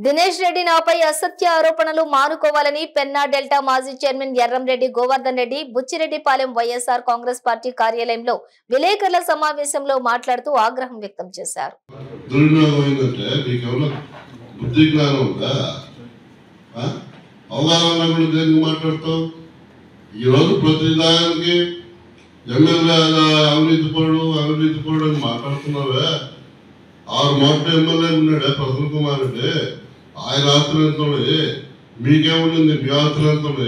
దినేష్ రెడ్డి నాపై అసత్య ఆరోపణలు మానుకోవాలని పెన్నా డెల్టా మాజీ చైర్మన్ ఎర్రంరెడ్డి గోవర్ధన్ రెడ్డి బుచ్చిరెడ్డిపాలెం వైఎస్ఆర్ కాంగ్రెస్ పార్టీ కార్యాలయంలో విలేకరుల సమావేశంలో మాట్లాడుతూ ఆగ్రహం వ్యక్తం చేశారు. ఆరు మాటలు ఎమ్మెల్యే ఉన్నాడే ప్రసన్న కుమార్ రెడ్డి, ఆయన ఆశ్రయంతోనే మీకేముంది, మీ ఆశ్రయంతోనే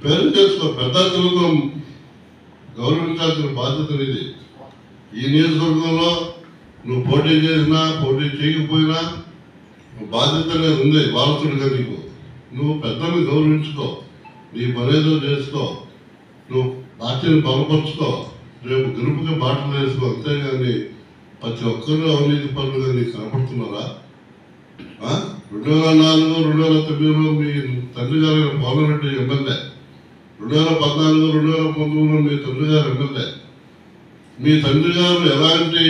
పేరు చేసుకో. పెద్ద తెలుగు గౌరవించాల్సిన బాధ్యత ఇది. ఈ నియోజకవర్గంలో నువ్వు పోటీ చేసినా పోటీ చేయకపోయినా నువ్వు బాధ్యత అనేది ఉంది వారసుడిగా. నువ్వు పెద్దల్ని గౌరవించుకో, నీ పనేదో చేసుకో, నువ్వు పార్టీని బలపరుచుకో, రేపు గెలుపుకి బాటలు వేసుకో. అంతేగాని ప్రతి ఒక్కరు అవినీతి పనులుగా నీకు కనపడుతున్నారా? 2004, 2009లో మీ తండ్రి గారు పోలరెడ్డి ఎమ్మెల్యే, 2014, 2019లో మీ తండ్రి గారు ఎమ్మెల్యే. మీ తండ్రి గారు ఎలాంటి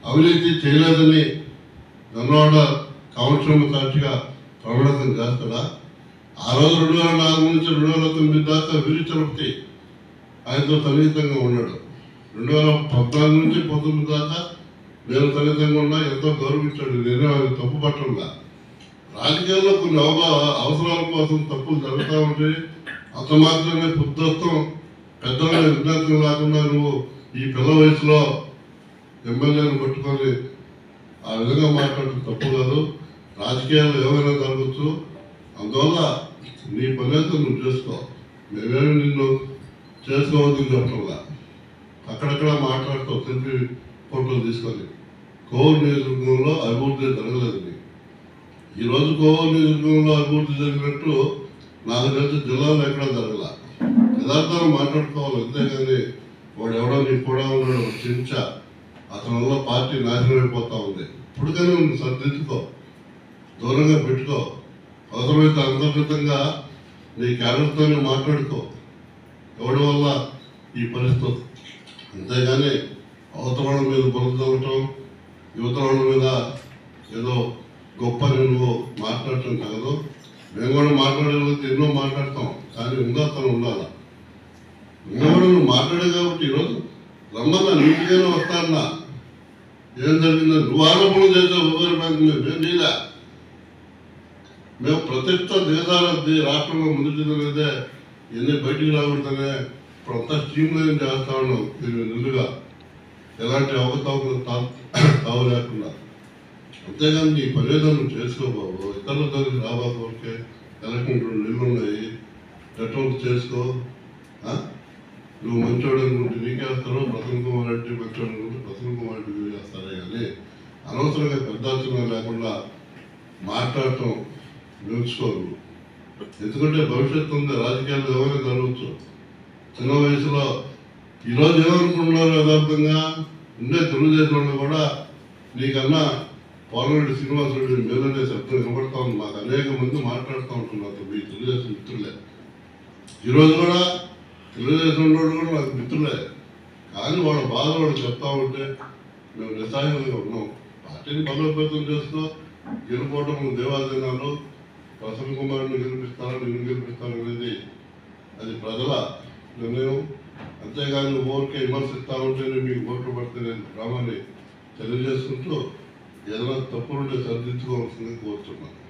అవినీతి చేయలేదని గన్నవాడ కామక్షేమ సాక్షిగా ప్రమాణం చేస్తాడా? ఆ రోజు 2004 నుంచి 2009 దాకా వీరి తిరుపతి ఆయనతో సన్నిహితంగా ఉన్నాడు. 2014 నుంచి 19 దాకా నేను సన్నిహితంగా ఉన్నా, ఎంతో గౌరవించాడు. నేను ఆయన తప్పు పట్టంగా. రాజకీయాల్లో కొన్ని అవసరాల కోసం తప్పులు జరుగుతూ ఉంటాయి. అంత మాత్రమే బుద్ధత్వం పెద్దల విజ్ఞానం లేకుండా నువ్వు ఈ పిల్ల వయసులో ఎమ్మెల్యేను పట్టుకొని ఆ విధంగా మాట్లాడటం తప్పు కాదు. రాజకీయాల్లో ఏమైనా జరగచ్చు. అందువల్ల నీ పనేదో నువ్వు చేసుకో. మేమేమి నిన్ను చేసుకోవద్దని చెప్పడంలా అక్కడక్కడ మాట్లాడుతావు సెల్ఫీ ఫోటోలు తీసుకొని. కోవూరు నియోజకవర్గంలో అభివృద్ధి జరగలేదు. ఈరోజు కోవూరు నియోజకవర్గంలో అభివృద్ధి జరిగినట్టు నాకు తెలిసి జిల్లాలో ఎక్కడా జరగల. యథార్థాలు మాట్లాడుకోవాలి, అంతేగాని వాడు ఎవడో నీకు కూడా ఉన్నాడు చెంచా, అతని వల్ల పార్టీ నాశనం అయిపోతూ ఉంది. ఇప్పటికైనా నువ్వు సర్దిద్దుకో, దూరంగా పెట్టుకో. అవసరమైతే అంతర్గతంగా నీ క్యాడర్తోనే మాట్లాడుకో, ఎవడి వల్ల ఈ పరిస్థితి. అంతేగాని అవతల మీద బురద చల్లటం, యువతల మీద ఏదో గొప్ప నువ్వు మాట్లాడటం కాదు. మేము కూడా మాట్లాడేది ఎన్నో మాట్లాడతాం, కానీ ఉందాతను ఉండాలి. మేము కూడా నువ్వు మాట్లాడే కాబట్టి ఈరోజు రమ్మన్నా నీటిగానే వస్తానన్నా. ఏం జరిగిందని నువ్వు ఆరోపణలు చేసావు. రిజర్వ్ బ్యాంక్ మేము నీలా మేము ప్రతిష్ట దిగజారద్ది రాష్ట్రంలో ముందుకుదే ఎన్ని బయటికి రాకూడదనే ఇప్పుడు అంతా స్ట్రీమ్ లైన్ చేస్తా ఉన్నాం. దీన్ని నిలుగా ఎలాంటి అవకతవకలు తావు లేకుండా. అంతేగాని నీ పనేదో నువ్వు చేసుకోబాబు. ఇతరుల దగ్గరికి రాబాబుకే ఎలక్షన్ 2 నెలలు ఉన్నాయి, నెట్వర్క్ చేసుకో. నువ్వు మంచోడు అనుకుంటే నీకేస్తారో, ప్రసన్న కుమార్ రెడ్డి మంచోడు అనుకుంటే ప్రసన్న కుమార్ రెడ్డి చేస్తారే. కానీ అనవసరంగా పెద్దాల్సిన లేకుండా మాట్లాడటం నేర్చుకోరు. ఎందుకంటే భవిష్యత్తు ఉంది, రాజకీయాల్లో ఏమైనా జరగవచ్చు. చిన్న వయసులో ఈరోజు ఏమనుకుంటున్నారు, యథార్థంగా ఉండే తెలుగుదేశంలో కూడా నీకన్నా పోలరెడ్డి శ్రీనివాసరెడ్డి మేలనే శబ్దం వినబడతా ఉంది. మాకు అనేక మంది మాట్లాడుతూ ఉంటున్నారు మీ తెలుగుదేశం మిత్రులే. ఈరోజు కూడా తెలుగుదేశంలో కూడా నాకు మిత్రులే. కానీ వాళ్ళ బాధ వాళ్ళు చెప్తా ఉంటే మేము నిస్సహాయంగా ఉన్నాం. పార్టీని బలోపేతం చేస్తూ గెలుపోవడం దేవాదినాలు, ప్రసన్న కుమార్ని గెలిపిస్తాను, నిన్ను గెలిపిస్తాను అనేది అది ప్రజల నిర్ణయం. అంతేగాని ఊరికే విమర్శిస్తూ ఉంటేనే మీకు ఓట్లు పడితే గ్రామాన్ని తెలియజేసుకుంటూ ఏదైనా తప్పులుంటే సరిదిద్దుకోవాల్సింది కోరుతున్నాను.